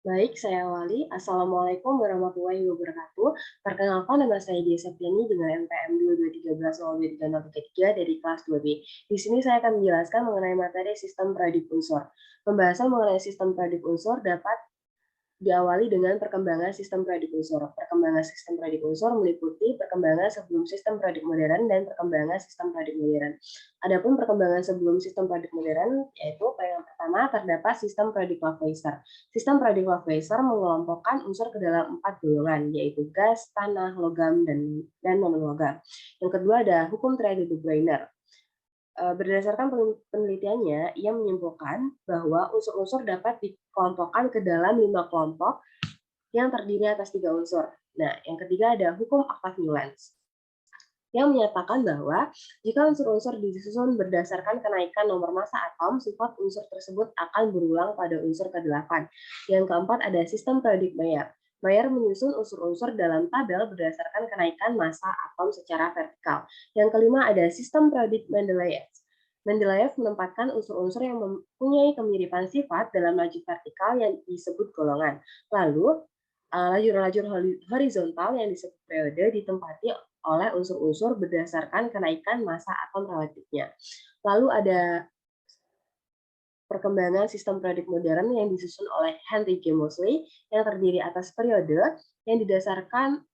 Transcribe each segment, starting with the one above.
Baik, saya awali. Assalamualaikum warahmatullahi wabarakatuh. Perkenalkan, nama saya Dia Septiani dengan NPM 22311023033 dari kelas 2B. Di sini saya akan menjelaskan mengenai materi sistem pradik unsur. Pembahasan mengenai sistem pradik unsur dapat diawali dengan perkembangan sistem pradik unsur. Perkembangan sistem pradik unsur meliputi perkembangan sebelum sistem pradik modern dan perkembangan sistem pradik modern. Adapun perkembangan sebelum sistem pradik modern, yaitu yang pertama terdapat sistem pradik Lavoisier. Sistem pradik Lavoisier mengelompokkan unsur ke dalam 4 golongan, yaitu gas, tanah, logam, dan non-logam. Yang kedua ada hukum Trade de Bruyne. Berdasarkan penelitiannya, ia menyimpulkan bahwa unsur-unsur dapat dikelompokkan ke dalam 5 kelompok yang terdiri atas 3 unsur. Nah, yang ketiga ada hukum Octave-Newlands yang menyatakan bahwa jika unsur-unsur disusun berdasarkan kenaikan nomor massa atom, sifat unsur tersebut akan berulang pada unsur ke-8. Yang keempat ada sistem Pradik Mayer. Mayer menyusun unsur-unsur dalam tabel berdasarkan kenaikan massa atom secara vertikal. Yang kelima ada sistem Pradik Mendeleev. Mendeleev menempatkan unsur-unsur yang mempunyai kemiripan sifat dalam lajur vertikal yang disebut golongan. Lalu, lajur-lajur horizontal yang disebut periode ditempati oleh unsur-unsur berdasarkan kenaikan massa atom relatifnya. Lalu ada perkembangan sistem pradik modern yang disusun oleh Henry J. Moseley yang terdiri atas periode yang didasarkan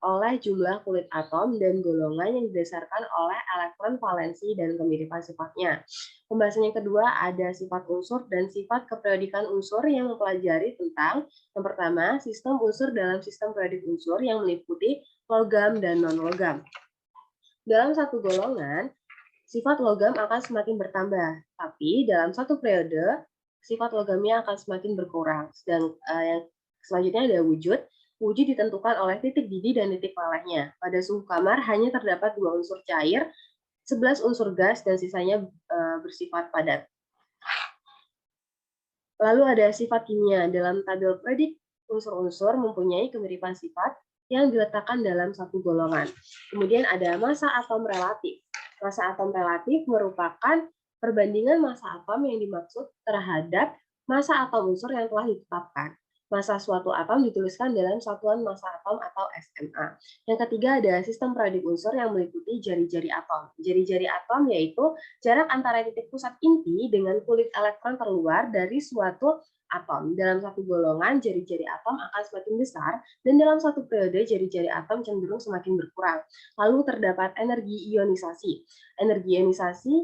oleh jumlah kulit atom dan golongan yang didasarkan oleh elektron valensi dan kemiripan sifatnya. Pembahasan yang kedua ada sifat unsur dan sifat keperiodikan unsur yang mempelajari tentang yang pertama, sistem unsur dalam sistem periodik unsur yang meliputi logam dan non-logam. Dalam satu golongan, sifat logam akan semakin bertambah, tapi dalam satu periode, sifat logamnya akan semakin berkurang. Sedang yang selanjutnya ada wujud. Wujud ditentukan oleh titik didih dan titik melelehnya. Pada suhu kamar hanya terdapat 2 unsur cair, 11 unsur gas, dan sisanya bersifat padat. Lalu ada sifat kimia. Dalam tabel predik, unsur-unsur mempunyai kemiripan sifat yang diletakkan dalam satu golongan. Kemudian ada massa atom relatif. Massa atom relatif merupakan perbandingan massa atom yang dimaksud terhadap massa atom unsur yang telah ditetapkan. Massa suatu atom dituliskan dalam satuan massa atom atau SMA. Yang ketiga ada sistem pradik unsur yang meliputi jari-jari atom. Jari-jari atom yaitu jarak antara titik pusat inti dengan kulit elektron terluar dari suatu atom. Dalam satu golongan, jari-jari atom akan semakin besar, dan dalam satu periode, jari-jari atom cenderung semakin berkurang. Lalu terdapat energi ionisasi. Energi ionisasi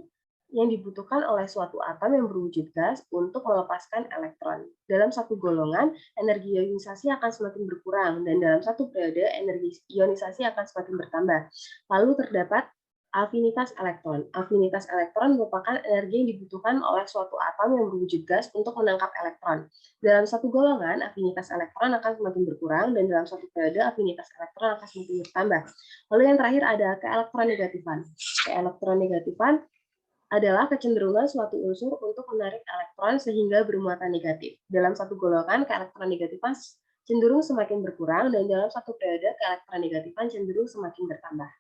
yang dibutuhkan oleh suatu atom yang berwujud gas untuk melepaskan elektron. Dalam satu golongan, energi ionisasi akan semakin berkurang, dan dalam satu periode, energi ionisasi akan semakin bertambah. Lalu terdapat afinitas elektron. Afinitas elektron merupakan energi yang dibutuhkan oleh suatu atom yang berwujud gas untuk menangkap elektron. Dalam satu golongan, afinitas elektron akan semakin berkurang, dan dalam satu periode, afinitas elektron akan semakin bertambah. Lalu yang terakhir ada keelektronegatifan. Keelektronegatifan adalah kecenderungan suatu unsur untuk menarik elektron sehingga bermuatan negatif. Dalam satu golongan, keelektronegatifan cenderung semakin berkurang, dan dalam satu periode, keelektronegatifan cenderung semakin bertambah.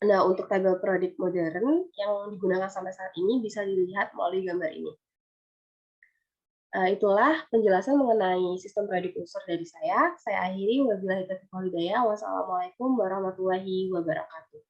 Nah, untuk tabel periodik modern yang digunakan sampai saat ini bisa dilihat melalui gambar ini. Itulah penjelasan mengenai sistem periodik unsur dari saya. Saya akhiri, wabillahi taufiq wal hidayah. Wassalamualaikum warahmatullahi wabarakatuh.